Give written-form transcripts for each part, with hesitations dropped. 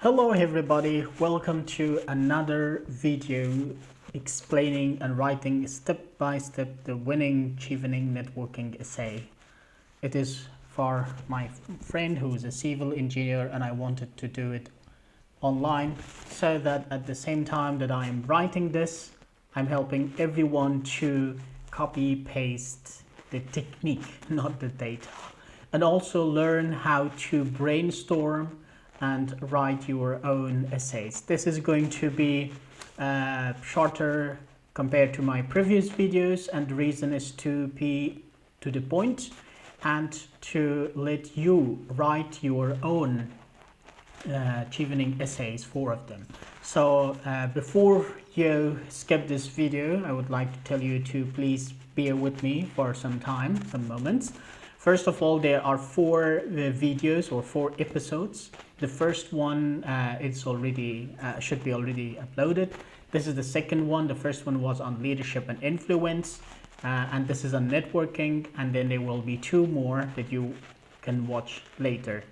Hello everybody, welcome to another video explaining and writing step by step the winning Chevening networking essay. It is for my friend who is a civil engineer, and I wanted to do it online so that at the same time that I am writing this, I'm helping everyone to copy paste the technique, not the data, and also learn how to brainstorm and write your own essays. This is going to be shorter compared to my previous videos, and the reason is to be to the point and to let you write your own Chevening essays, 4 of them. So before you skip this video, I would like to tell you to please bear with me for some time, some moments. First of all, there are 4 videos or 4 episodes. The first one it's already should be already uploaded. This is the second one. The first one was on leadership and influence, and this is on networking. And then there will be 2 more that you can watch later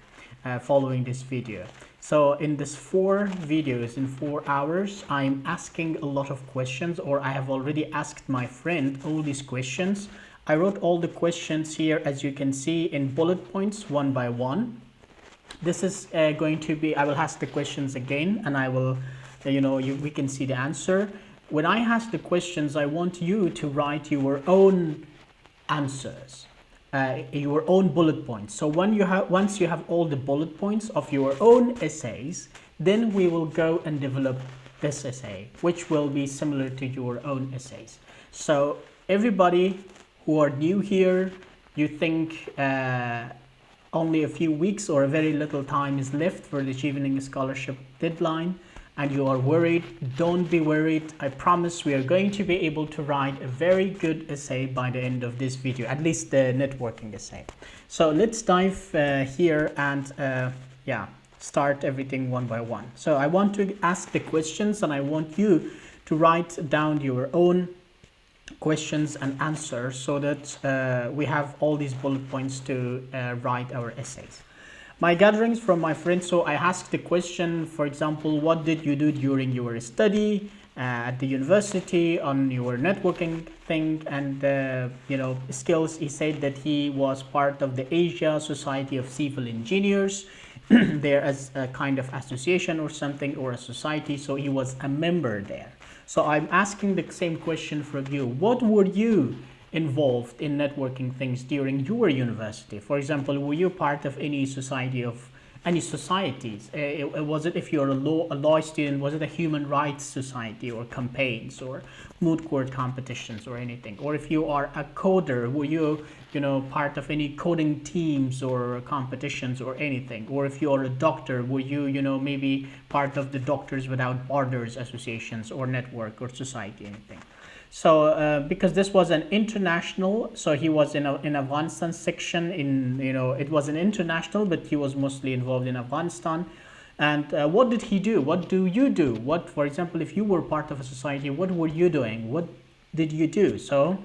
following this video. So in this 4 videos in 4 hours, I'm asking a lot of questions, or I have already asked my friend all these questions. I wrote all the questions here, as you can see, in bullet points, one by one. This is going to be, I will ask the questions again, and I will, we can see the answer. When I ask the questions, I want you to write your own answers, your own bullet points. So once you have all the bullet points of your own essays, then we will go and develop this essay, which will be similar to your own essays. So everybody who are new here, you think only a few weeks or a very little time is left for the Chevening Scholarship deadline, and you are worried, don't be worried. I promise we are going to be able to write a very good essay by the end of this video, at least the networking essay. So let's dive here and start everything one by one. So I want to ask the questions, and I want you to write down your own questions and answers so that we have all these bullet points to write our essays. My gatherings from my friends, so I asked the question, for example, what did you do during your study at the university on your networking thing and skills. He said that he was part of the Asia Society of Civil Engineers there as a kind of association or something, or a society, so he was a member there. So I'm asking the same question from you. What were you involved in networking things during your university? For example, were you part of any society of any societies? Was it, if you're a law student, was it a human rights society or campaigns or moot court competitions or anything? Or if you are a coder, were you part of any coding teams or competitions or anything? Or if you are a doctor, were you maybe part of the Doctors Without Borders associations or network or society, anything? So because this was an international, so he was in Afghanistan section in, it was an international, but he was mostly involved in Afghanistan. And what did he do? What do you do? What, for example, if you were part of a society, what were you doing? What did you do? So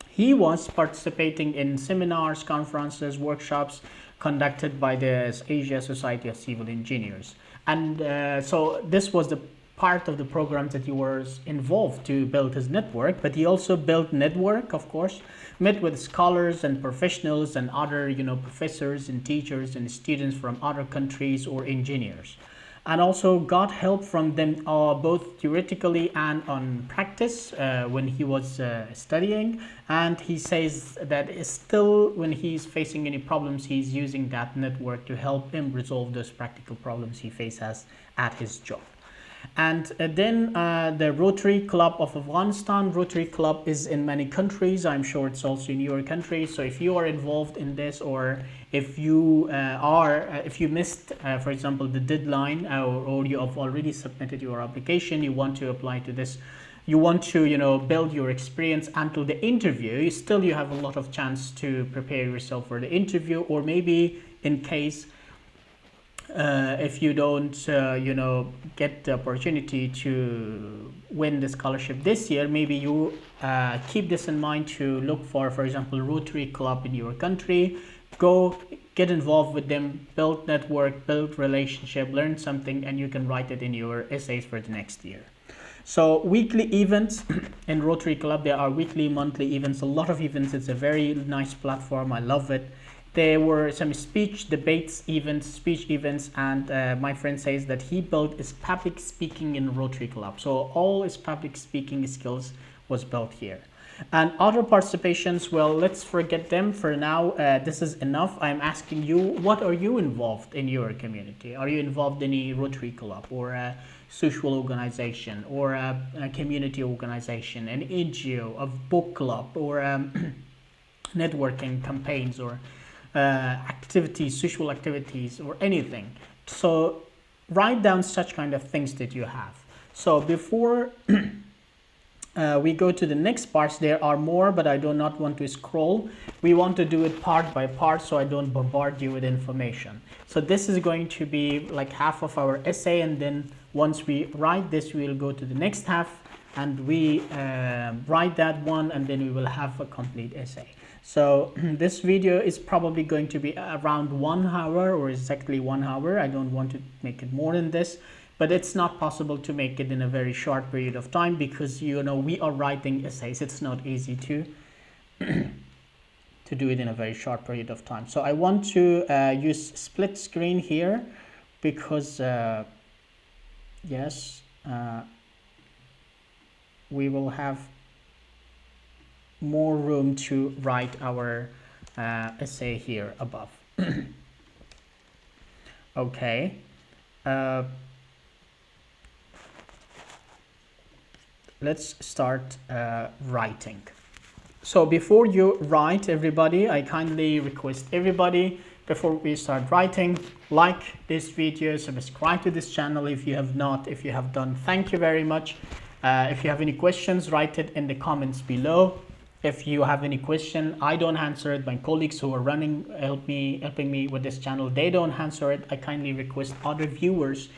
he was participating in seminars, conferences, workshops conducted by the Asia Society of Civil Engineers. And so this was the part of the program that he was involved to build his network, but he also built network, of course, met with scholars and professionals and other professors and teachers and students from other countries or engineers, and also got help from them both theoretically and on practice when he was studying. And he says that still, when he's facing any problems, he's using that network to help him resolve those practical problems he faces at his job. And then the Rotary Club of Afghanistan. Rotary Club is in many countries. I'm sure it's also in your country. So if you are involved in this, or if you if you missed, for example, the deadline, or you have already submitted your application, you want to apply to this, you want to build your experience until the interview, you have a lot of chance to prepare yourself for the interview. Or maybe in case if you don't get the opportunity to win the scholarship this year, maybe you keep this in mind to look for example, Rotary Club in your country. Go get involved with them, build network, build relationship, learn something, and you can write it in your essays for the next year. So weekly events in Rotary Club, there are weekly, monthly events, a lot of events. It's a very nice platform. I love it. There were some speech debates events, speech events, and my friend says that he built his public speaking in Rotary Club. So all his public speaking skills was built here. And other participations, well, let's forget them for now. This is enough. I'm asking you, what are you involved in your community? Are you involved in a Rotary Club or a social organization or a community organization, an NGO, a book club, or networking campaigns, or activities, social activities, or anything? So write down such kind of things that you have. So before we go to the next parts, there are more, but I do not want to scroll. We want to do it part by part so I don't bombard you with information. So this is going to be like half of our essay, and then once we write this, we will go to the next half and we write that one, and then we will have a complete essay. So this video is probably going to be around 1 hour, or exactly 1 hour. I don't want to make it more than this, but it's not possible to make it in a very short period of time because, you know, we are writing essays. It's not easy to to do it in a very short period of time. So I want to use split screen here because yes, we will have more room to write our essay here above. Okay. Let's start writing. So before you write, everybody, I kindly request everybody, before we start writing, like this video, subscribe to this channel if you have not. If you have done, thank you very much. If you have any questions, write it in the comments below. If you have any question, I don't answer it. My colleagues who are helping me with this channel, they don't answer it. I kindly request other viewers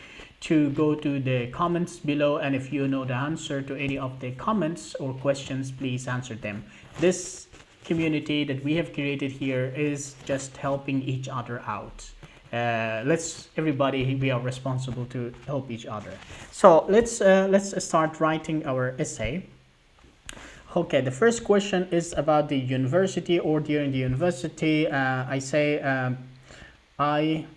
to go to the comments below, and if you know the answer to any of the comments or questions, please answer them. This community that we have created here is just helping each other out. Everybody, we are responsible to help each other. So let's start writing our essay. Okay, the first question is about the university, or during the university. I say I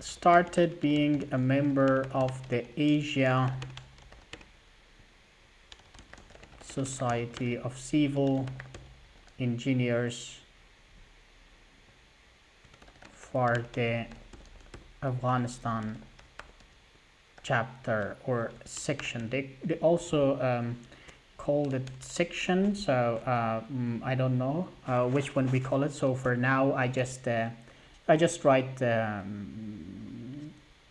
started being a member of the Asia Society of Civil Engineers for the Afghanistan chapter or section. They also called it section, so I don't know which one we call it. So for now, I just write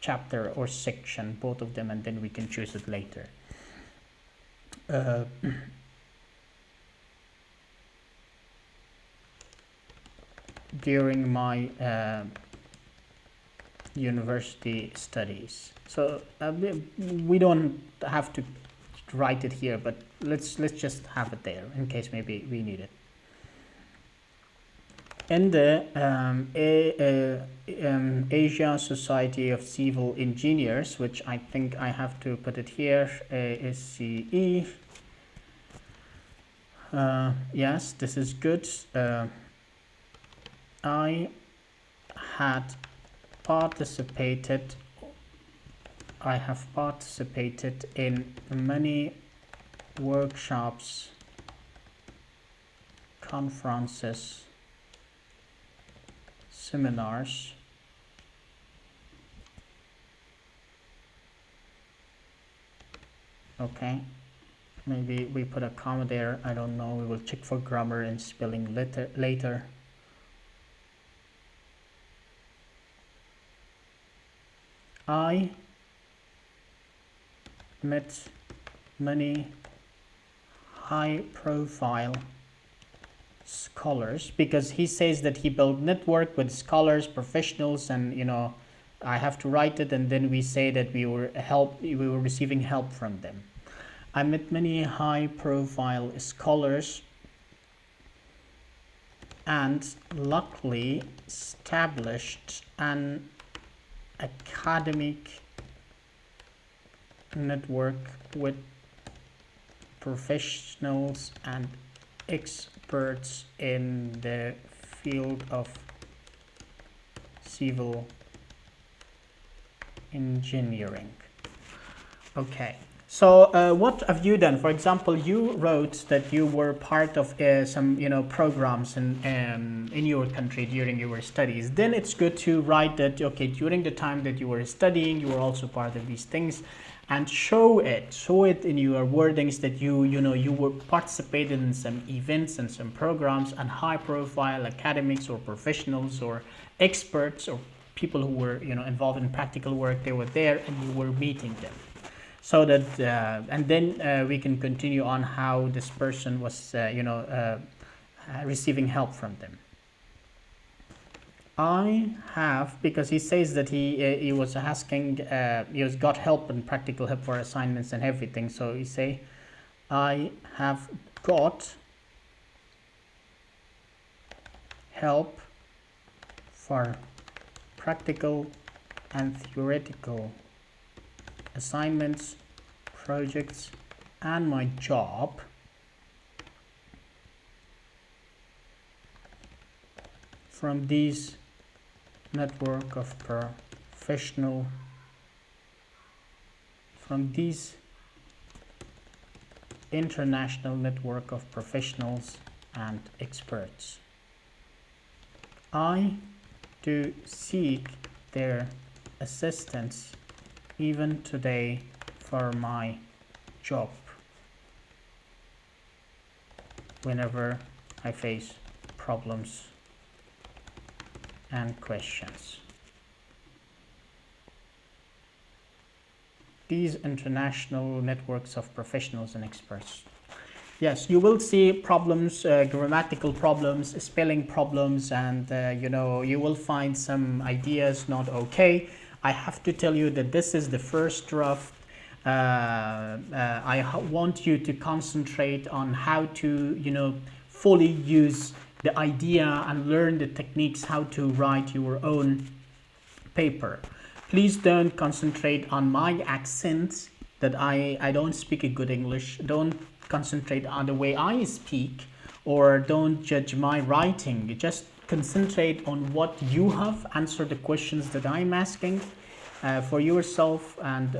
chapter or section, both of them, and then we can choose it later. During my university studies. So we don't have to write it here, but let's just have it there in case maybe we need it. In the Asia Society of Civil Engineers, which I think I have to put it here, ASCE. Yes, this is good. I have participated in many workshops, conferences, seminars, okay, maybe we put a comma there, I don't know, we will check for grammar and spelling later. I met many high-profile scholars, because he says that he built network with scholars, professionals, and you know, I have to write it, and then we say that we were receiving help from them. I met many high-profile scholars and luckily established an academic network with professionals and experts in the field of civil engineering. Okay, so what have you done? For example, you wrote that you were part of some programs in your country during your studies. Then it's good to write that, okay, during the time that you were studying, you were also part of these things, and show it in your wordings that you were participated in some events and some programs, and high profile academics or professionals or experts or people who were involved in practical work, they were there and you were meeting them, so that and then we can continue on how this person was receiving help from them. I have, because he says that he was asking, he has got help and practical help for assignments and everything. So he say, I have got help for practical and theoretical assignments, projects, and my job from these network of professional, from these international network of professionals and experts. I do seek their assistance even today for my job whenever I face problems and questions. These international networks of professionals and experts. Yes, you will see problems, grammatical problems, spelling problems, and you will find some ideas not okay. I have to tell you that this is the first draft. I want you to concentrate on how to fully use the idea and learn the techniques how to write your own paper. Please don't concentrate on my accent, that I don't speak a good English. Don't concentrate on the way I speak, or don't judge my writing. Just concentrate on what you have, answer the questions that I'm asking for yourself, and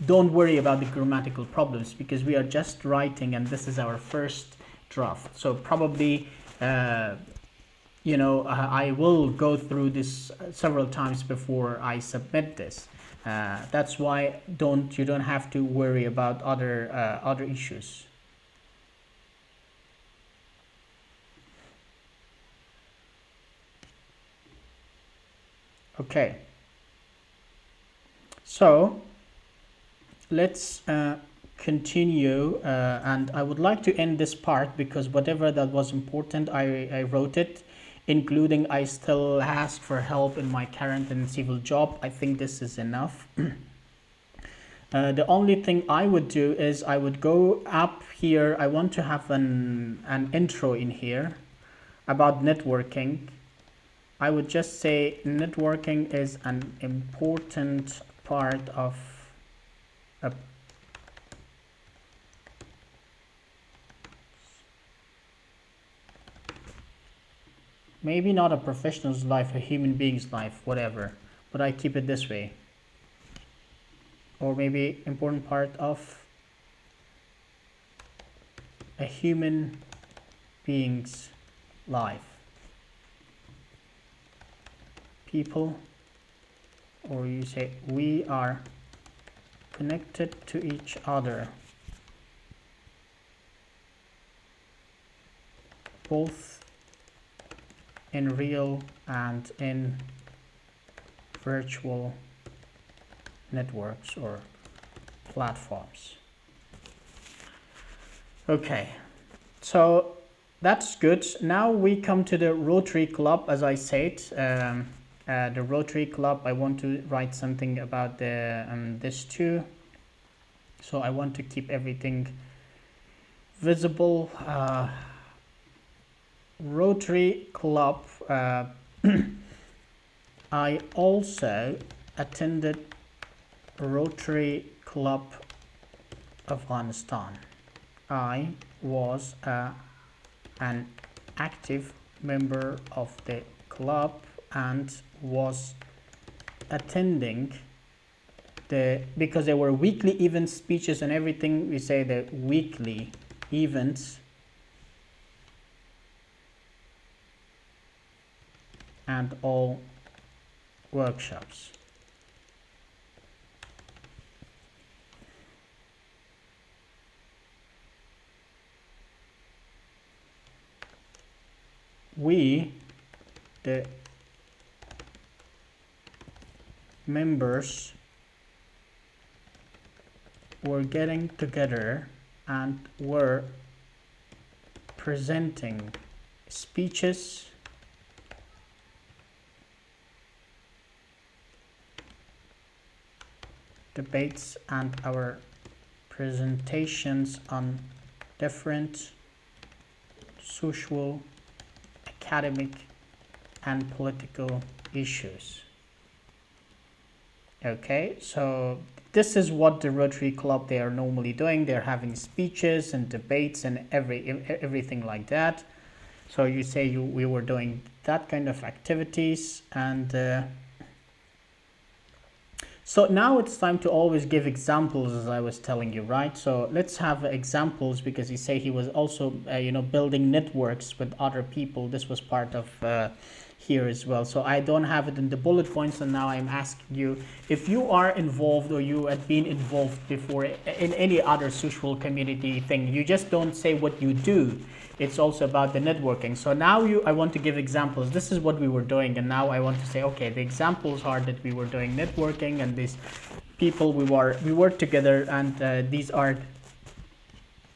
don't worry about the grammatical problems, because we are just writing and this is our first draft. So probably I will go through this several times before I submit this. That's why you don't have to worry about other issues. Okay, so let's continue, and I would like to end this part because whatever that was important, I wrote it, including I still ask for help in my current and civil job. I think this is enough. The only thing I would do is I would go up here. I want to have an intro in here about networking. I would just say networking is an important part of a maybe not a professional's life, a human being's life, whatever, but I keep it this way. Or maybe important part of a human being's life. People, or you say we are connected to each other, both in real and in virtual networks or platforms. Okay, so that's good. Now we come to the Rotary Club. As I said, the Rotary Club, I want to write something about this too. So I want to keep everything visible. Rotary Club, I also attended Rotary Club Afghanistan. I was an active member of the club and was attending because there were weekly events, speeches and everything. We say the weekly events and all workshops. We, the members, were getting together and were presenting speeches, debates and our presentations on different social, academic and political issues. Okay, so this is what the Rotary Club they are normally doing. They're having speeches and debates and everything like that. So you say we were doing that kind of activities, and so now it's time to always give examples, as I was telling you, right? So let's have examples, because you say he was also building networks with other people. This was part of here as well. So I don't have it in the bullet points, and now I'm asking you if you are involved or you had been involved before in any other social community thing. You just don't say what you do. It's also about the networking. So now I want to give examples. This is what we were doing, and now I want to say, okay, the examples are that we were doing networking, and these people we worked together, and these are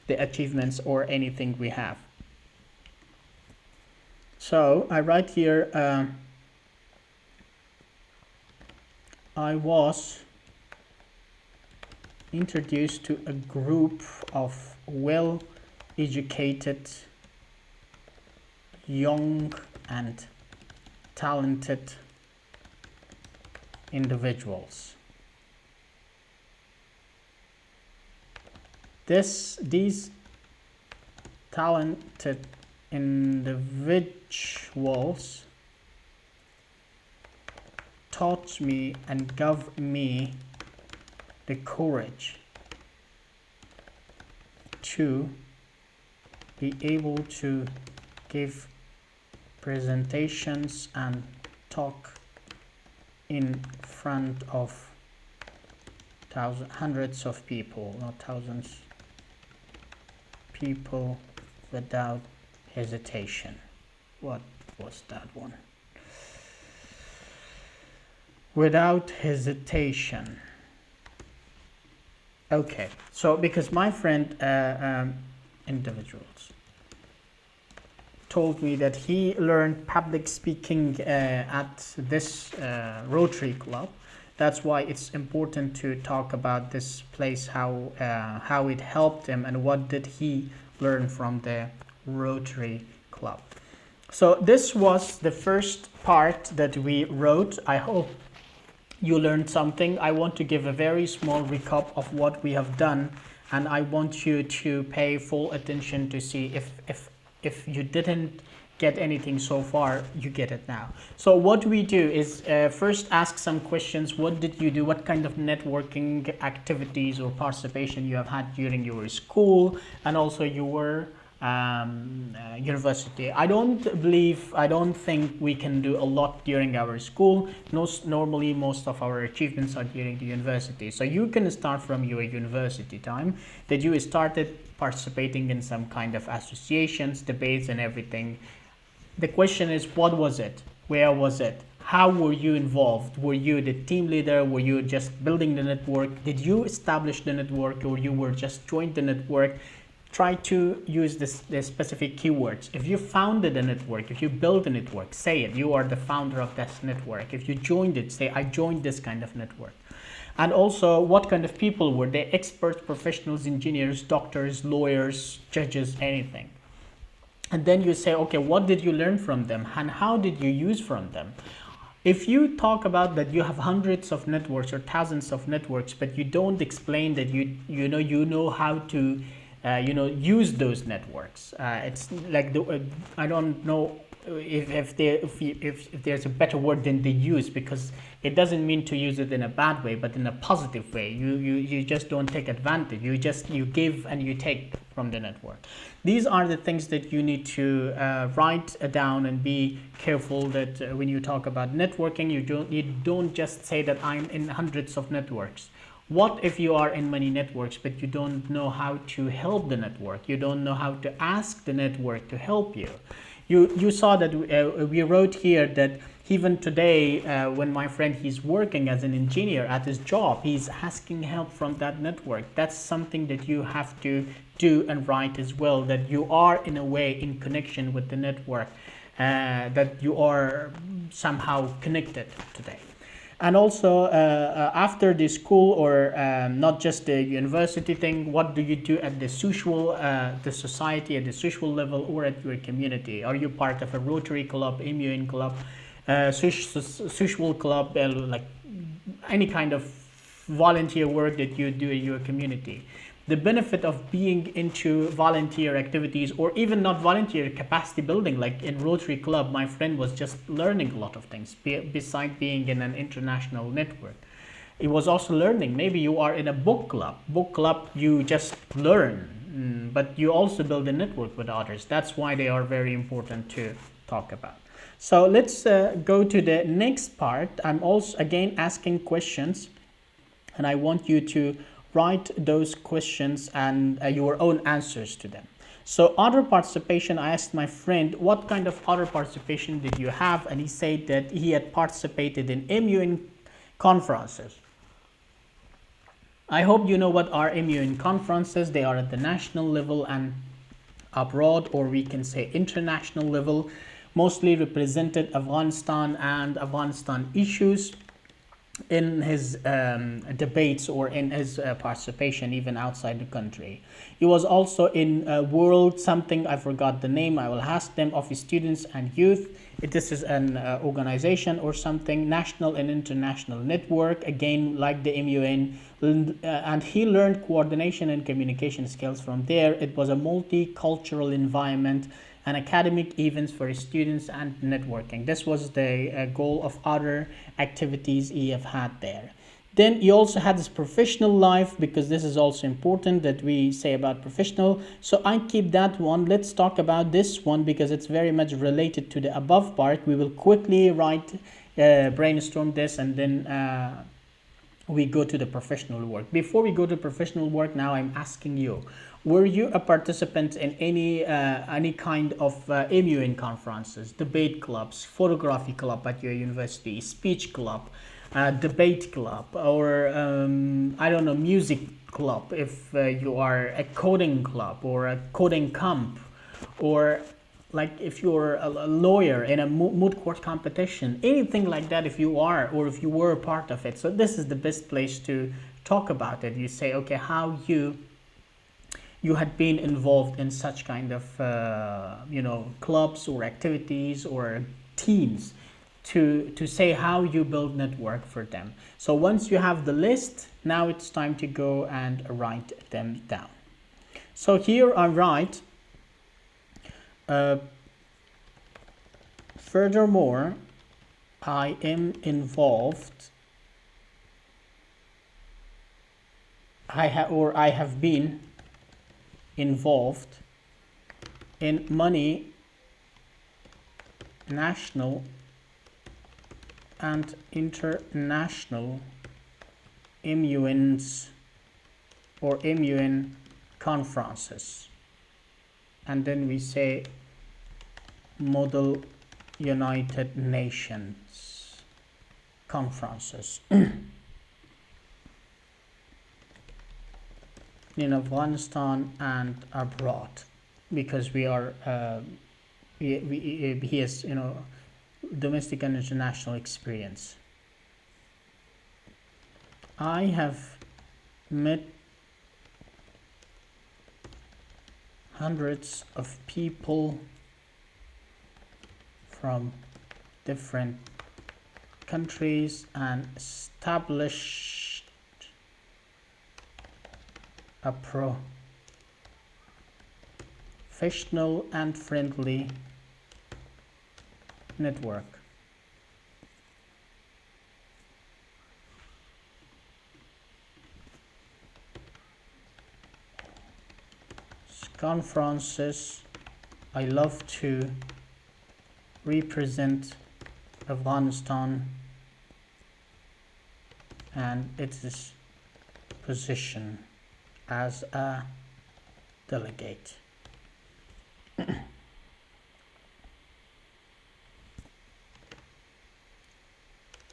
the achievements or anything we have. So I write here, I was introduced to a group of well-educated, young and talented individuals. These talented individuals taught me and gave me the courage to be able to give presentations and talk in front of hundreds of people, not thousands, people without hesitation. What was that one? Without hesitation. Okay, so because my friend individuals told me that he learned public speaking at this Rotary Club. That's why it's important to talk about this place, how it helped him and what did he learn from the Rotary Club. So this was the first part that we wrote. I hope you learned something. I want to give a very small recap of what we have done, and I want you to pay full attention to see if you didn't get anything so far, you get it now. So what we do is first ask some questions. What did you do? What kind of networking activities or participation you have had during your school and also your university? I don't think we can do a lot during our school. Normally most of our achievements are during the university. So you can start from your university time that you started participating in some kind of associations, debates and everything. The question is, what was it? Where was it? How were you involved? Were you the team leader? Were you just building the network? Did you establish the network, or you were just joined the network? Try to use the specific keywords. If you founded a network, if you built a network, say it. You are the founder of this network. If you joined it, say, I joined this kind of network. And also, what kind of people were they? Experts, professionals, engineers, doctors, lawyers, judges, anything. And then you say, okay, what did you learn from them and how did you use from them? If you talk about that you have hundreds of networks or thousands of networks, but you don't explain that you know how to use those networks, it's like I don't know if there's a better word than they use, because it doesn't mean to use it in a bad way, but in a positive way. You just don't take advantage. You give and you take from the network. These are the things that you need to write down and be careful that when you talk about networking, you don't just say that I'm in hundreds of networks. What if you are in many networks, but you don't know how to help the network? You don't know how to ask the network to help you. You saw that we wrote here that even today, when my friend, he's working as an engineer at his job, he's asking help from that network. That's something that you have to do and write as well, that you are in a way in connection with the network, that you are somehow connected today. And also after the school, or not just the university thing, what do you do at the social, the society, at the social level, or at your community? Are you part of a Rotary Club, MUN club, social club, like any kind of volunteer work that you do in your community? The benefit of being into volunteer activities, or even not volunteer, capacity building, like in Rotary Club, my friend was just learning a lot of things beside being in an international network. It was also learning. Maybe you are in a book club, you just learn, but you also build a network with others. That's why they are very important to talk about. So let's go to the next part. I'm also again asking questions, and I want you to write those questions and your own answers to them. So other participation, I asked my friend, what kind of other participation did you have? And he said that he had participated in MUN conferences. I hope you know what are MUN conferences. They are at the national level and abroad, or we can say international level, mostly represented Afghanistan and Afghanistan issues in his debates, or in his participation even outside the country. He was also in World something, I forgot the name, I will ask them, of students and youth. This is an organization or something, national and international network, again like the MUN, and he learned coordination and communication skills from there. It was a multicultural environment and academic events for students and networking. This was the goal of other activities he have had there. Then he also had his professional life, because this is also important that we say about professional. So I keep that one. Let's talk about this one because it's very much related to the above part. We will quickly brainstorm this, and then we go to the professional work. Before we go to professional work, now I'm asking you, were you a participant in any kind of MUN conferences, debate clubs, photography club at your university, speech club, debate club, or I don't know, music club if you are a coding club or a coding camp, or like if you're a lawyer in a moot court competition, anything like that, if you are or if you were a part of it. So this is the best place to talk about it. You say, okay, how you had been involved in such kind of clubs or activities or teams, to say how you build network for them. So once you have the list, now it's time to go and write them down. So here I write, furthermore, I am involved, I have been involved in many national and international MUNs or MUN conferences. And then we say Model United Nations conferences in Afghanistan and abroad, because we are he has domestic and international experience. I have met hundreds of people from different countries and established a professional and friendly network. Conferences, I love to represent Afghanistan and its position as a delegate.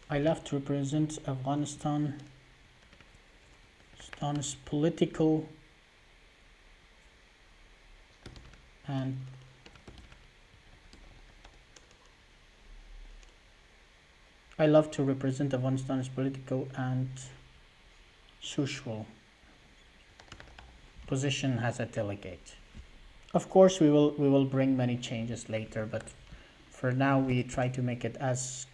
I love to represent Afghanistan's political and social position as a delegate. Of course, we will bring many changes later, but for now we try to make it as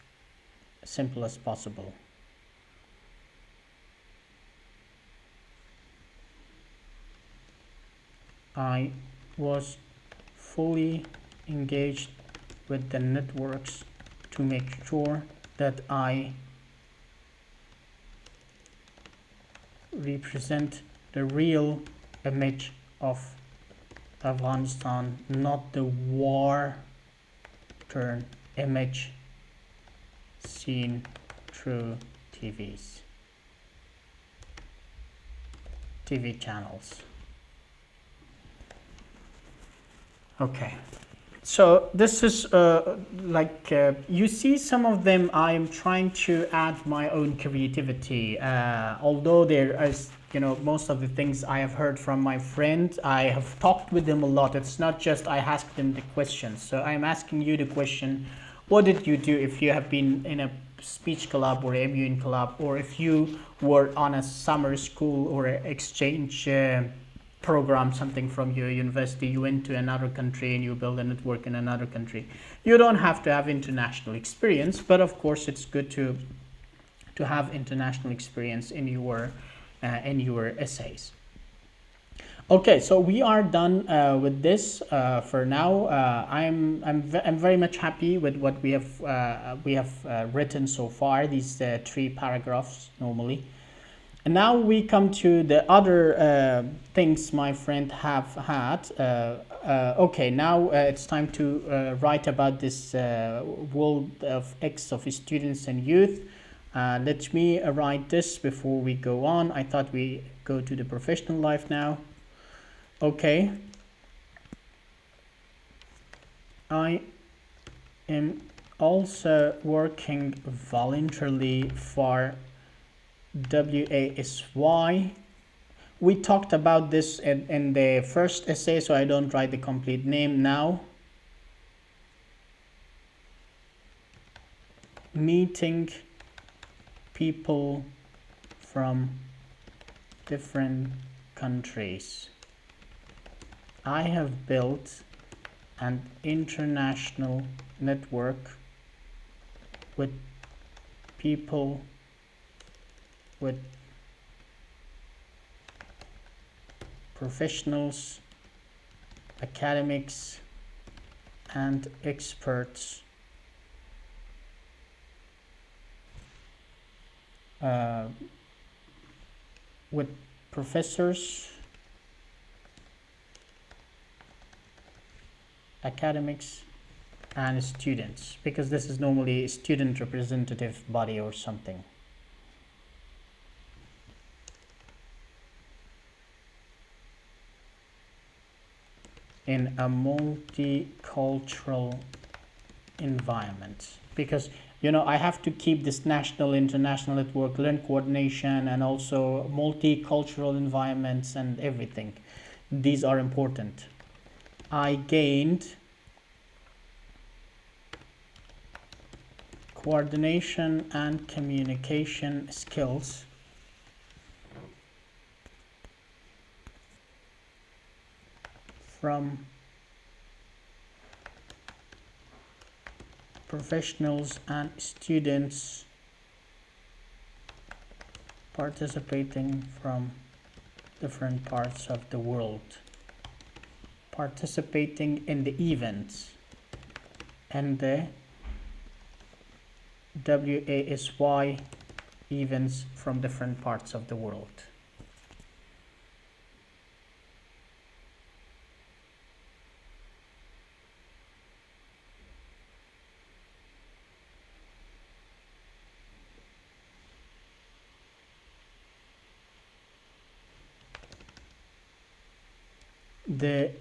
simple as possible. I was fully engaged with the networks to make sure that I represent the real image of Afghanistan, not the war-torn image seen through TV channels. Okay, so this is you see some of them I'm trying to add my own creativity, although there is, most of the things I have heard from my friend, I have talked with them a lot. It's not just I ask them the questions. So I'm asking you the question, what did you do if you have been in a speech club or MUN club, or if you were on a summer school or exchange program, something from your university, you went to another country and you build a network in another country. You don't have to have international experience, but of course it's good to have international experience in your essays. Okay, so we are done with this for now. I'm very much happy with what we have written so far. These 3 paragraphs normally. And now we come to the other things my friend have had. Okay, now it's time to write about this world of X of students and youth. Let me write this before we go on. I thought we go to the professional life now. Okay. I am also working voluntarily for WASY. We talked about this in the first essay, so I don't write the complete name now. Meeting people from different countries. I have built an international network with people with professionals, academics, and experts with professors, academics, and students, because this is normally a student representative body or something. In a multicultural environment, because I have to keep this national international network, learn coordination, and also multicultural environments and everything. These are important. I gained coordination and communication skills from professionals and students participating from different parts of the world, participating in the events, and the WASY events from different parts of the world. The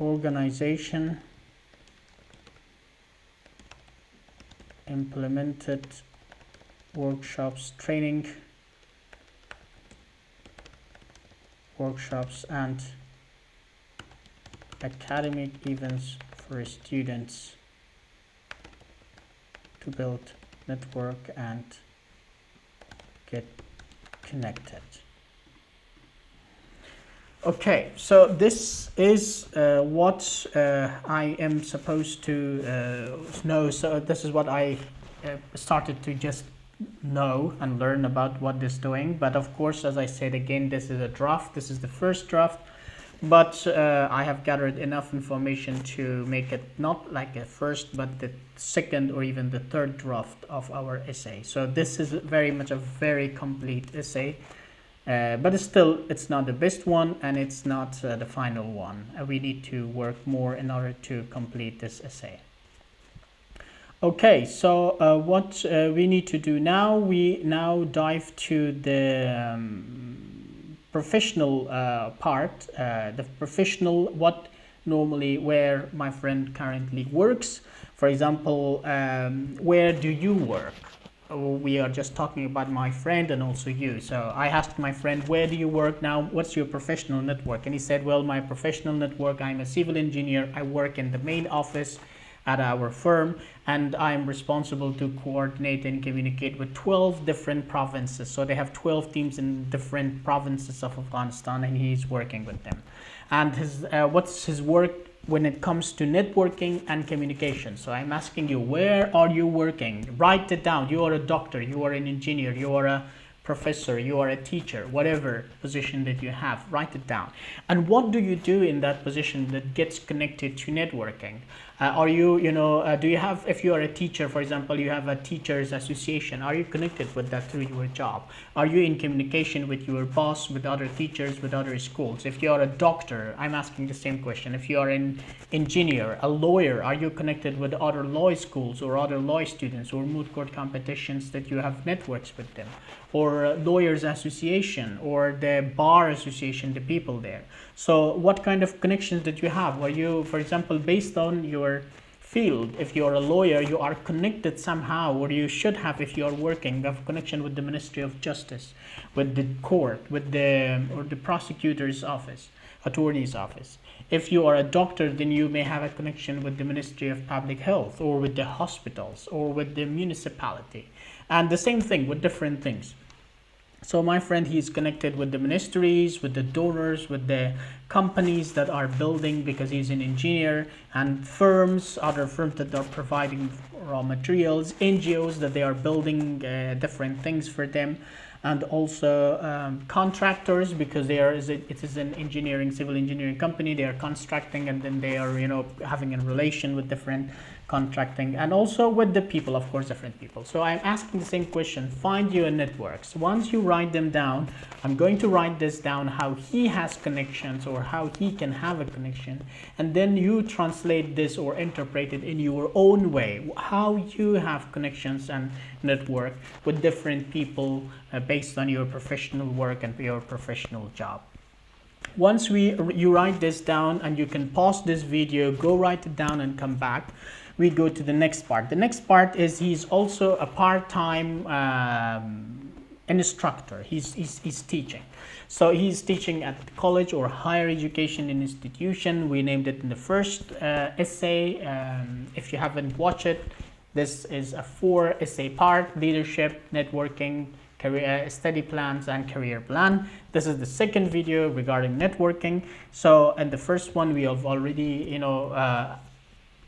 organization implemented workshops, training workshops and academic events for students to build network and get connected. Okay, so this is what I am supposed to know. So this is what I started to just know and learn about what this is doing. But of course, as I said again, this is a draft. This is the first draft. But I have gathered enough information to make it not like a first, but the second or even the third draft of our essay. So this is very much a very complete essay. But it's not the best one, and it's not the final one. We need to work more in order to complete this essay. Okay, so what we need to do now, we now dive to the professional part, the professional, what normally where my friend currently works. For example, where do you work? We are just talking about my friend and also you. So I asked my friend, where do you work now? What's your professional network? And he said, well, my professional network, I'm a civil engineer. I work in the main office at our firm, and I'm responsible to coordinate and communicate with 12 different provinces. So they have 12 teams in different provinces of Afghanistan, and he's working with them. And what's his work when it comes to networking and communication? So I'm asking you, where are you working? Write it down. You are a doctor, you are an engineer, you are a professor, you are a teacher, whatever position that you have, write it down. And what do you do in that position that gets connected to networking? Are you, do you have, if you are a teacher, for example, you have a teachers association, are you connected with that through your job? Are you in communication with your boss, with other teachers, with other schools? If you are a doctor, I'm asking the same question. If you are an engineer, a lawyer, are you connected with other law schools or other law students or moot court competitions that you have networks with them? Or lawyers association or the bar association, the people there. So what kind of connections that you have? Are you, for example, based on your field, if you're a lawyer, you are connected somehow, or you should have, if you are working, you have a connection with the Ministry of Justice, with the court, with the prosecutor's office, attorney's office. If you are a doctor, then you may have a connection with the Ministry of Public Health, or with the hospitals, or with the municipality. And the same thing with different things. So my friend, he's connected with the ministries, with the donors, with the companies that are building, because he's an engineer, and firms, other firms that are providing raw materials, NGOs that they are building different things for them, and also contractors, because it is an engineering, civil engineering company. They are constructing, and then they are having a relation with different contracting, and also with the people, of course, different people. So I'm asking the same question, find your networks. Once you write them down, I'm going to write this down, how he has connections or how he can have a connection, and then you translate this or interpret it in your own way, how you have connections and network with different people based on your professional work and your professional job. Once you write this down, and you can pause this video, go write it down and come back, we go to the next part. The next part is he's also a part-time instructor. He's teaching. So he's teaching at college or higher education institution. We named it in the first essay. If you haven't watched it, this is a 4 essay part: leadership, networking, career, study plans, and career plan. This is the second video regarding networking. So in the first one, we have already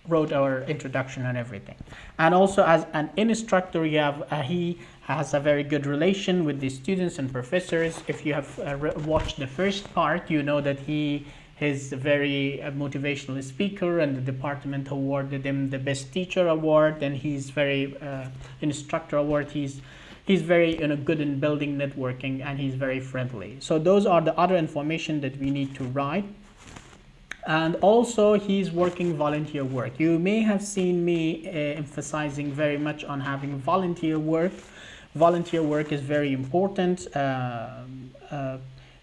wrote our introduction and everything. And also as an instructor, you have he has a very good relation with the students and professors. If you have watched the first part, you know that he is a very motivational speaker, and the department awarded him the best teacher award, and he's very instructor award. He's very good in building networking, and he's very friendly. So those are the other information that we need to write. And also he's working volunteer work. You may have seen me emphasizing very much on having volunteer work. Volunteer work is very important.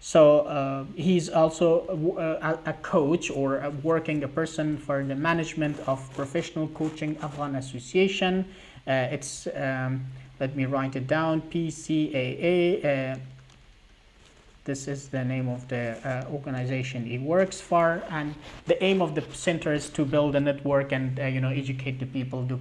So he's also a coach, or working a person for the management of Professional Coaching Afghan Association. It's let me write it down, PCAA. This is the name of the organization he works for, and the aim of the center is to build a network and educate the people, do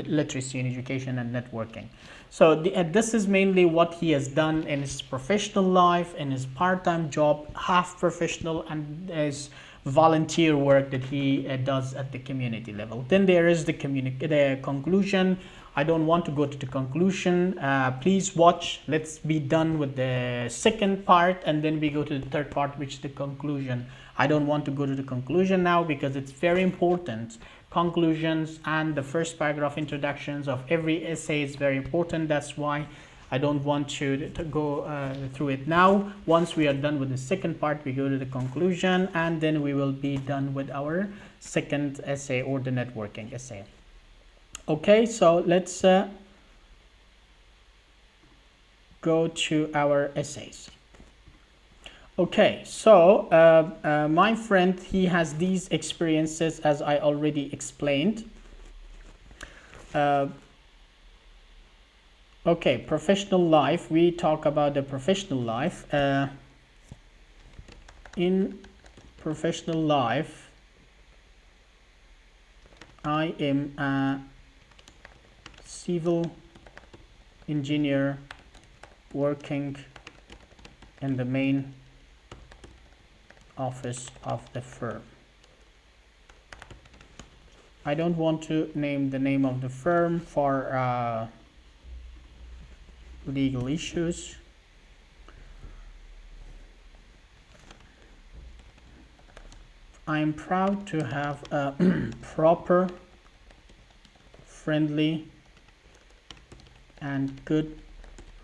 literacy and education and networking. So this is mainly what he has done in his professional life, in his part-time job, half professional, and his volunteer work that he does at the community level. Then there is the conclusion. I don't want to go to the conclusion. Please watch. Let's be done with the second part, and then we go to the third part, which is the conclusion. I don't want to go to the conclusion now because it's very important. Conclusions and the first paragraph introductions of every essay is very important. That's why I don't want to go through it now. Once we are done with the second part, we go to the conclusion, and then we will be done with our second essay, or the networking essay. Okay, so let's go to our essays. Okay, so my friend, he has these experiences, as I already explained. Okay, professional life. We talk about the professional life. In professional life, I am a civil engineer working in the main office of the firm. I don't want to name the name of the firm for legal issues. I am proud to have a proper, friendly, and good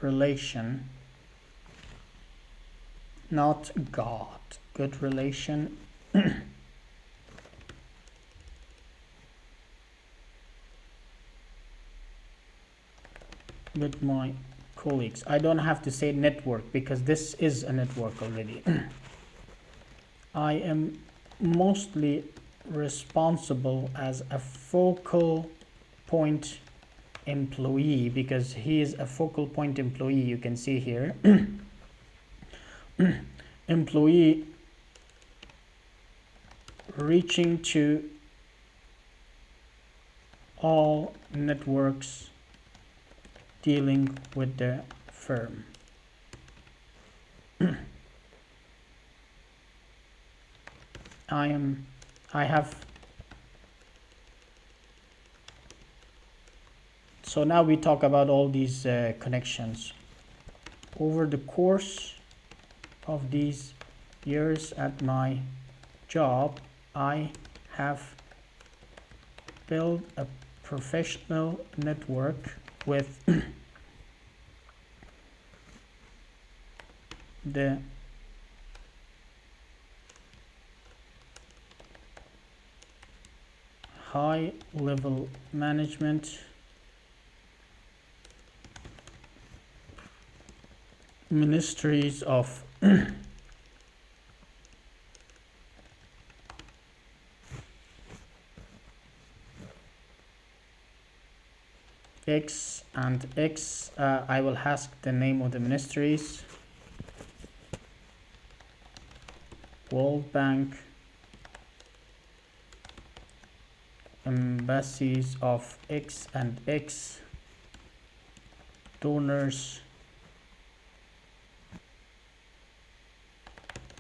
relation, not God, good relation with my colleagues. I don't have to say network because this is a network already. I am mostly responsible as a focal point employee, because he is a focal point employee. You can see here employee reaching to all networks dealing with the firm. I have So now we talk about all these connections. Over the course of these years at my job, I have built a professional network with the high-level management, ministries of X and X. I will ask the name of the ministries: World Bank, embassies of X and X, donors,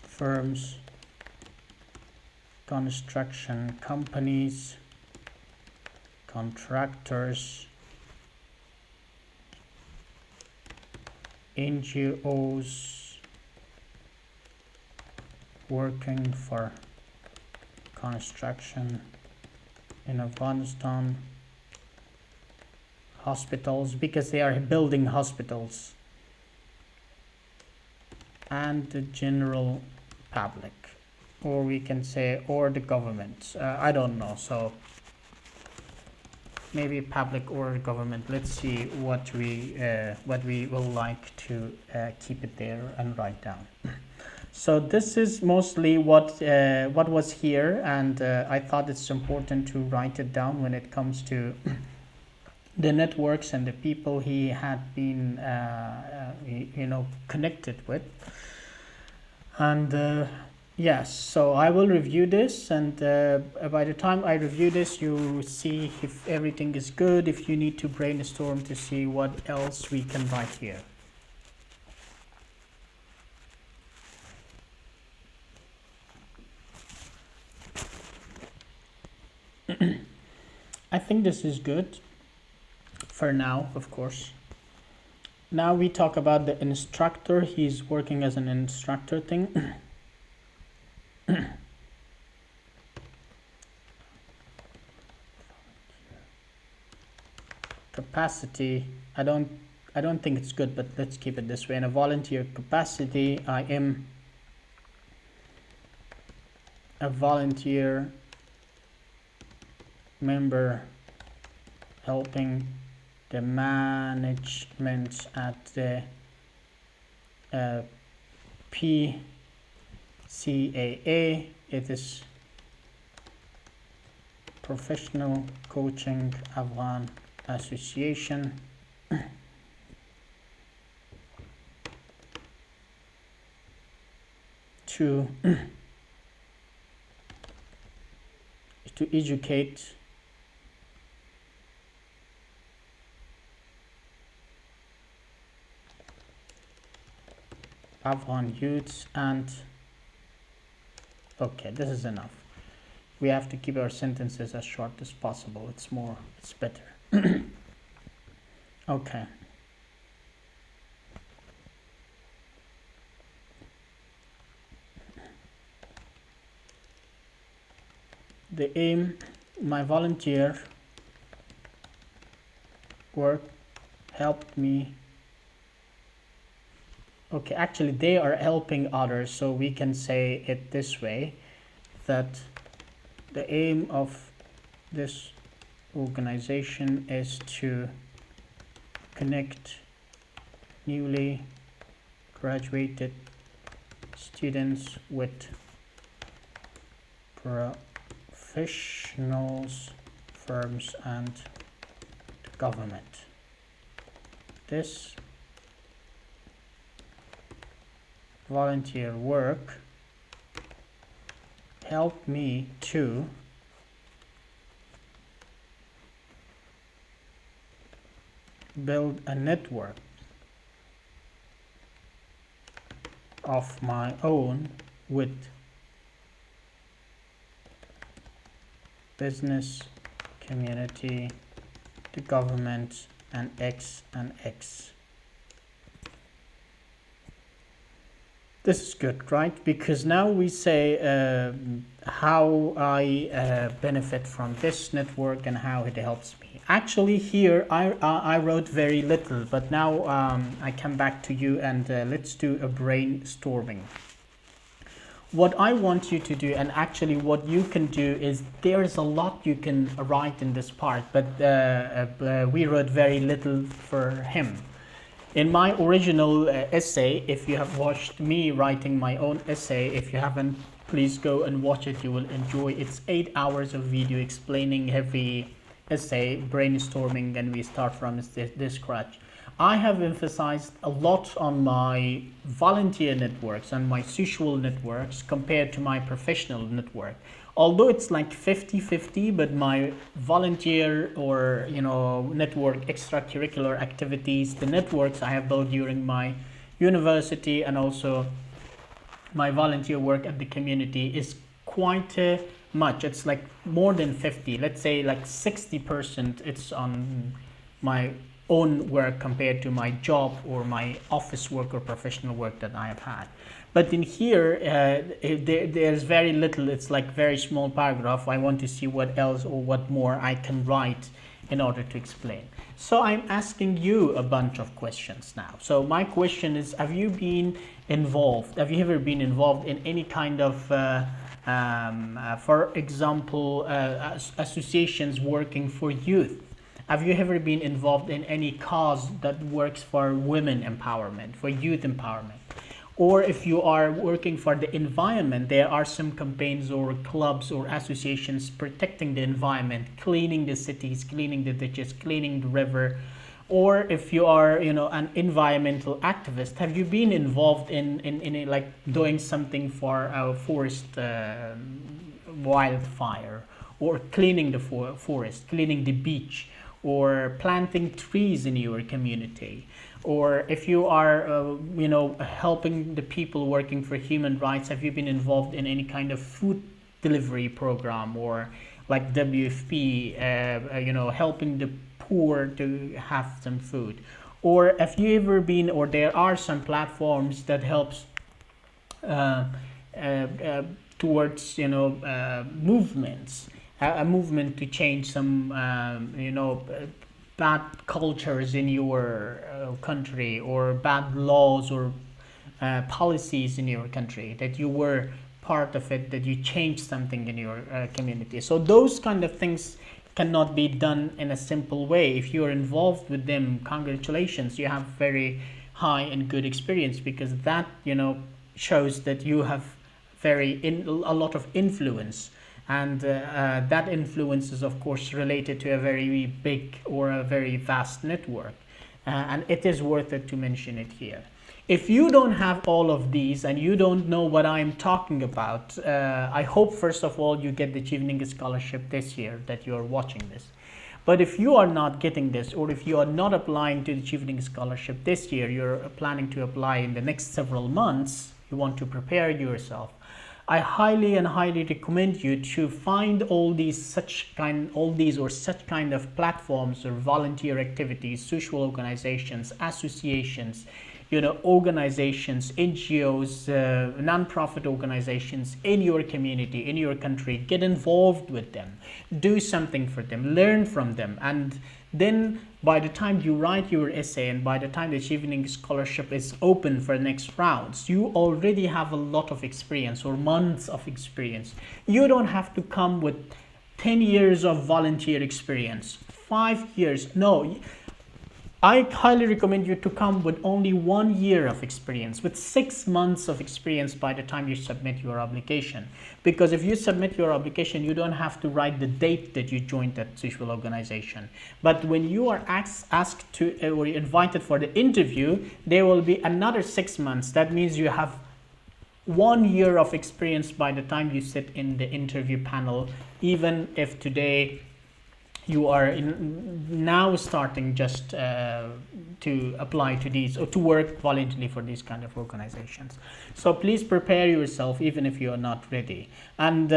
firms, construction companies, contractors, NGOs working for construction in Afghanistan, hospitals, because they are building hospitals, and the general public, or we can say, or the government. I don't know, so maybe public or government. Let's see what we will like to keep it there and write down. So this is mostly what was here, and I thought it's important to write it down when it comes to the networks and the people he had been connected with. And yes, so I will review this, and by the time I review this, you see if everything is good, if you need to brainstorm to see what else we can write here. I think this is good for now, of course. Now we talk about the instructor. He's working as an instructor thing. Capacity, I don't think it's good, but let's keep it this way. In a volunteer capacity, I am a volunteer member helping the management at the PCAA. It is Professional Coaching Afghan Association. To educate Afghan youths and okay, this is enough. We have to keep our sentences as short as possible. It's better. Okay. The aim, my volunteer work helped me. Okay, actually they are helping others, so we can say it this way, that the aim of this organization is to connect newly graduated students with professionals, firms, and the government. This volunteer work helped me to build a network of my own with business, community, the government, and X and X. This is good, right? Because now we say how I benefit from this network and how it helps me. Actually here I wrote very little, but now I come back to you and let's do a brainstorming. What I want you to do, and actually what you can do, is there's a lot you can write in this part, but we wrote very little for him. In my original essay, if you have watched me writing my own essay, if you haven't, please go and watch it. You will enjoy. It's 8 hours of video explaining every essay, brainstorming, and we start from this scratch. I have emphasized a lot on my volunteer networks and my social networks compared to my professional network. Although it's like 50-50, but my volunteer or network extracurricular activities, the networks I have built during my university and also my volunteer work at the community is quite much. It's like more than 50. Let's say like 60% it's on my own work compared to my job or my office work or professional work that I have had. But in here, there's very little. It's like very small paragraph. I want to see what else or what more I can write in order to explain. So I'm asking you a bunch of questions now. So my question is, have you been involved? Have you ever been involved in any kind of, for example, associations working for youth? Have you ever been involved in any cause that works for women empowerment, for youth empowerment? Or if you are working for the environment, there are some campaigns or clubs or associations protecting the environment, cleaning the cities, cleaning the ditches, cleaning the river. Or if you are, an environmental activist, have you been involved in like doing something for our forest wildfire, or cleaning the forest, cleaning the beach, or planting trees in your community? Or if you are, helping the people working for human rights, have you been involved in any kind of food delivery program, or like WFP, helping the poor to have some food? Or have you ever been, or there are some platforms that helps uh, towards, movements, a movement to change some, bad cultures in your country, or bad laws or policies in your country, that you were part of it, that you changed something in your community. So those kind of things cannot be done in a simple way. If you are involved with them, congratulations, you have very high and good experience, because that shows that you have a lot of influence, and that influence is of course related to a very big or a very vast network, and it is worth it to mention it here. If you don't have all of these and you don't know what I'm talking about, I hope first of all you get the Chevening Scholarship this year that you're watching this. But if you are not getting this, or if you are not applying to the Chevening Scholarship this year, you're planning to apply in the next several months, you want to prepare yourself, I highly and highly recommend you to find all these or such kind of platforms or volunteer activities, social organizations, associations, organizations, NGOs, non-profit organizations in your community, in your country. Get involved with them, do something for them, learn from them, and then by the time you write your essay and by the time the Chevening Scholarship is open for next rounds, you already have a lot of experience or months of experience. You don't have to come with 10 years of volunteer experience, 5 years. No, I highly recommend you to come with only 1 year of experience, with 6 months of experience by the time you submit your application. Because if you submit your application, you don't have to write the date that you joined that social organization. But when you are asked to or invited for the interview, there will be another 6 months. That means you have 1 year of experience by the time you sit in the interview panel, even if today you are now starting just to apply to these or to work voluntarily for these kind of organizations. So please prepare yourself even if you are not ready. And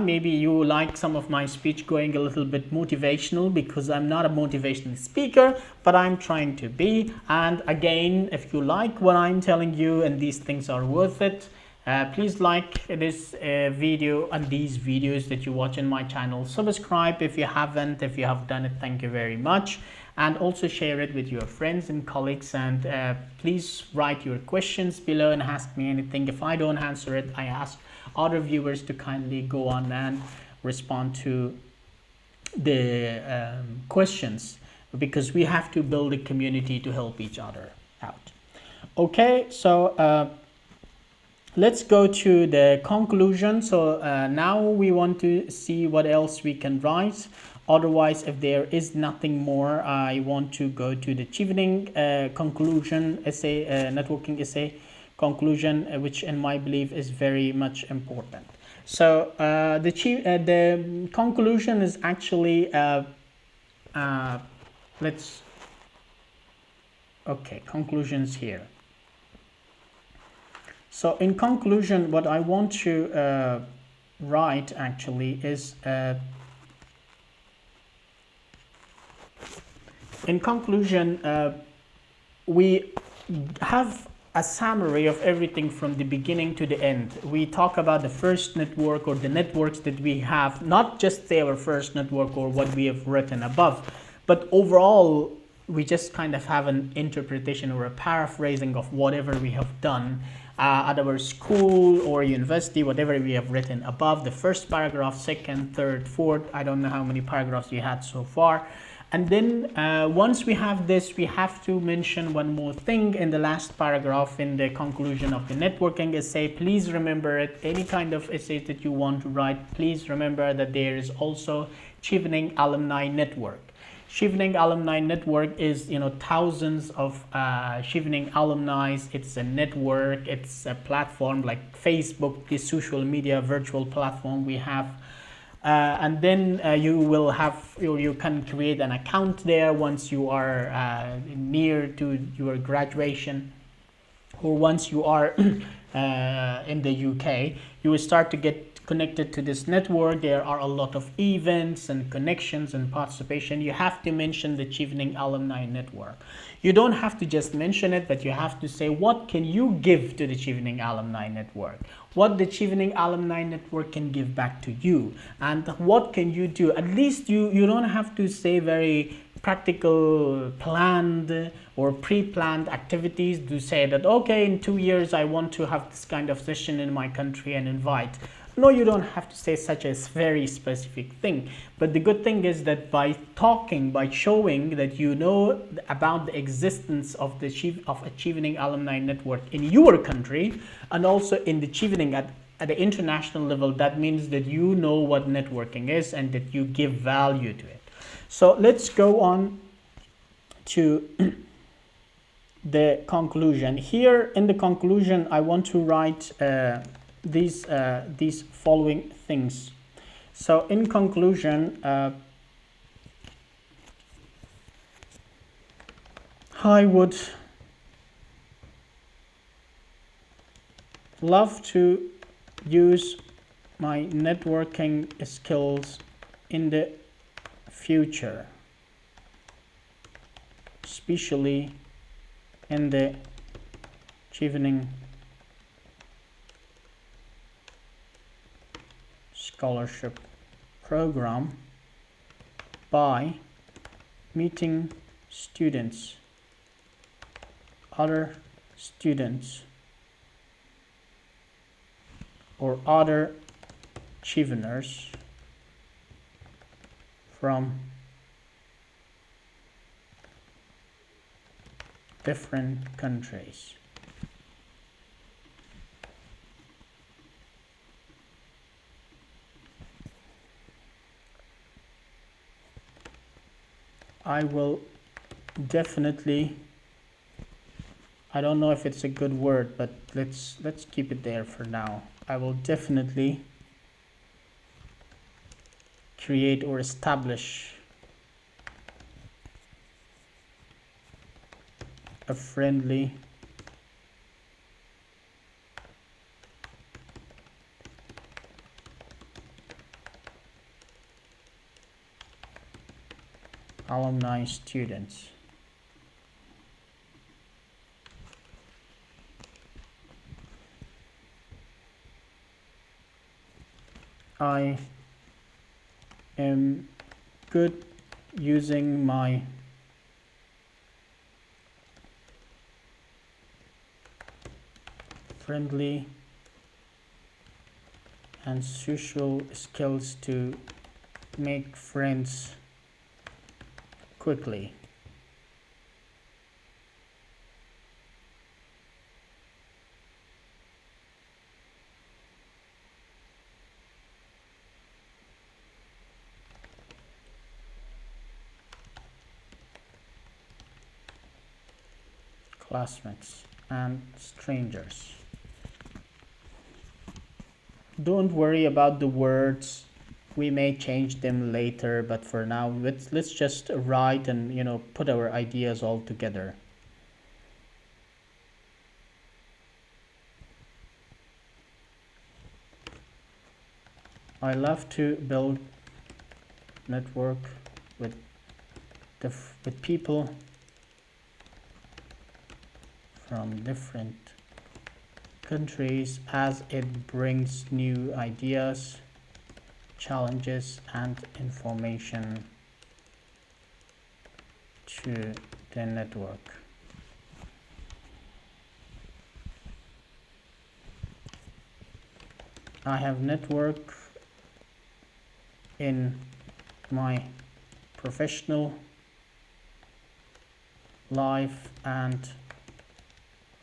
maybe you like some of my speech going a little bit motivational, because I'm not a motivational speaker, but I'm trying to be. And again, if you like what I'm telling you and these things are worth it, please like this video and these videos that you watch in my channel. Subscribe if you haven't. If you have done it, thank you very much. And also share it with your friends and colleagues. And please write your questions below and ask me anything. If I don't answer it, I ask other viewers to kindly go on and respond to the questions, because we have to build a community to help each other out. Okay, so let's go to the conclusion. So now we want to see what else we can write. Otherwise, if there is nothing more, I want to go to the Chevening conclusion essay, networking essay conclusion, which in my belief is very much important. So the conclusion is actually conclusions here. So in conclusion, what I want to write actually is in conclusion, we have a summary of everything from the beginning to the end. We talk about the first network or the networks that we have, not just say our first network or what we have written above, but overall we just kind of have an interpretation or a paraphrasing of whatever we have done at our school or university, whatever we have written above, the first paragraph, second, third, fourth. I don't know how many paragraphs you had so far. And then once we have this, we have to mention one more thing in the last paragraph in the conclusion of the networking essay. Please remember it. Any kind of essay that you want to write, please remember that there is also Chevening Alumni Network. Chevening Alumni Network is, thousands of Chevening alumni. It's a network. It's a platform like Facebook, the social media virtual platform we have. And then you will have, you can create an account there once you are near to your graduation, or once you are in the UK, you will start to get connected to this network. There are a lot of events and connections and participation. You have to mention the Chevening Alumni Network. You don't have to just mention it, but you have to say what can you give to the Chevening Alumni Network, what the Chevening Alumni Network can give back to you, and what can you do. At least you don't have to say very practical planned or pre-planned activities to say that okay, in 2 years I want to have this kind of session in my country and invite. No, you don't have to say such a very specific thing, but the good thing is that by talking, by showing that you know about the existence of the Chevening Alumni Network in your country and also in the Chevening at the international level, that means that you know what networking is and that you give value to it. So let's go on to the conclusion. Here in the conclusion, I want to write these following things. So in conclusion, I would love to use my networking skills in the future, especially in the Chevening Scholarship Program, by meeting students, other students, or other Cheveners from different countries. I will definitely, I don't know if it's a good word, but let's keep it there for now. I will definitely create or establish a friendly alumni students. I am good using my friendly and social skills to make friends quickly. Classmates and strangers. Don't worry about the words. We may change them later, but for now, let's just write and put our ideas all together. I love to build network with people from different countries, as it brings new ideas, challenges, and information to the network. I have network in my professional life and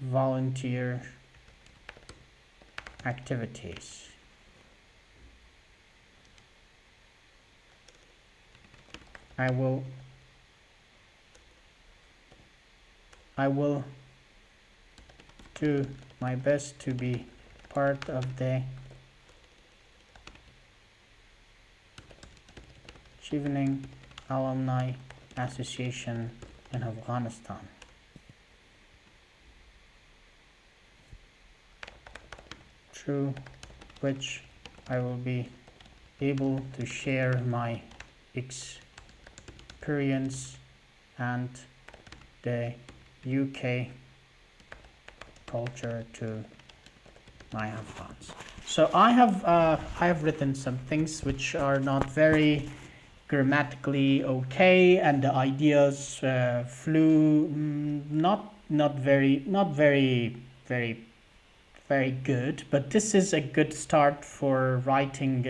volunteer activities. I will do my best to be part of the Chevening Alumni Association in Afghanistan. Through which I will be able to share my experience and the UK culture to my Afghans. So I have written some things which are not very grammatically okay, and the ideas flew not very good, but this is a good start for writing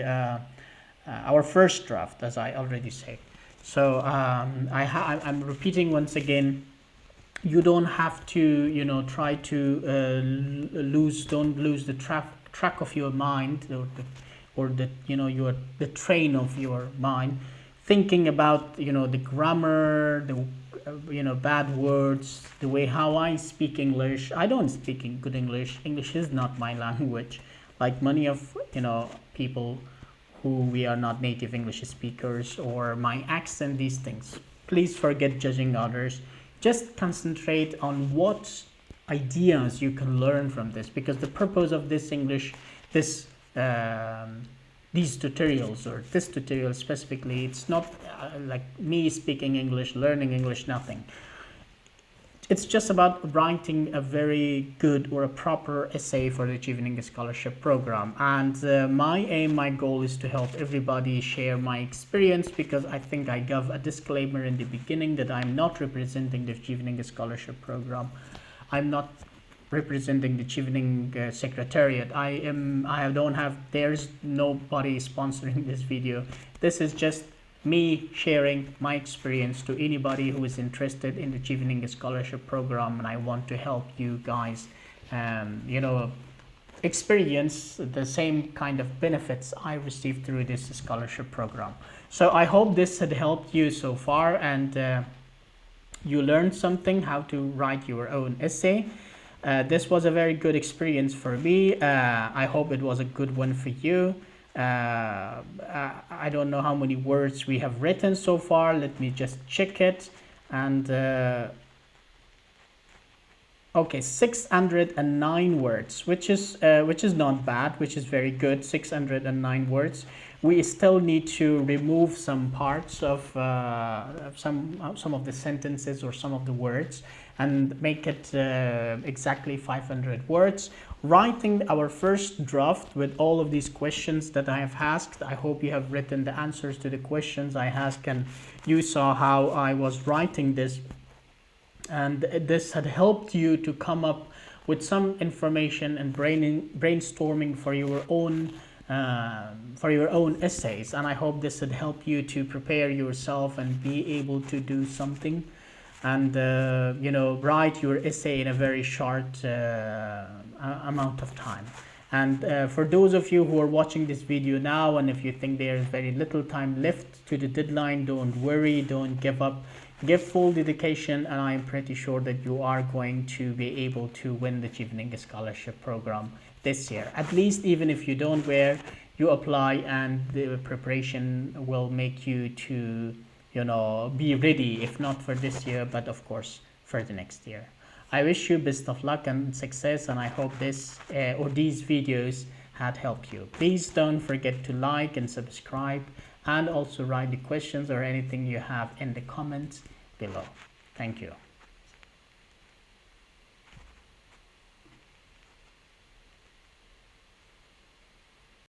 our first draft, as I already said. So I'm repeating once again, you don't have to try to don't lose the track of your mind, or the train of your mind, thinking about the grammar, the bad words, the way how I speak English. I don't speak good English. English is not my language, like many of people who we are not native English speakers, or my accent, these things. Please forget judging others. Just concentrate on what ideas you can learn from this, because the purpose of this these tutorials, or this tutorial specifically, it's not like me speaking English, learning English, nothing. It's just about writing a very good or a proper essay for the Chevening Scholarship Program. And my aim, my goal is to help everybody share my experience, because I think I gave a disclaimer in the beginning that I'm not representing the Chevening Scholarship Program. I'm not representing the Chevening Secretariat. There's nobody sponsoring this video. This is just me sharing my experience to anybody who is interested in the Chevening Scholarship Program, and I want to help you guys experience the same kind of benefits I received through this scholarship program. So I hope this had helped you so far, and you learned something, how to write your own essay. This was a very good experience for me. I hope it was a good one for you. I don't know how many words we have written so far. Let me just check it. And okay, 609 words, which is not bad, which is very good. 609 words. We still need to remove some parts of some of the sentences or some of the words, and make it exactly 500 words. Writing our first draft with all of these questions that I have asked. I hope you have written the answers to the questions I asked, and you saw how I was writing this, and this had helped you to come up with some information and brainstorming for your own essays. And I hope this would help you to prepare yourself and be able to do something, and write your essay in a very short amount of time. And for those of you who are watching this video now, and if you think there is very little time left to the deadline, don't worry, don't give up. Give full dedication, and I am pretty sure that you are going to be able to win the Chevening Scholarship Program this year. At least, even if you don't wear, you apply, and the preparation will make you to be ready, if not for this year, but of course for the next year. I wish you best of luck and success, and I hope this or these videos had helped you. Please don't forget to like and subscribe, and also write the questions or anything you have in the comments below. Thank you.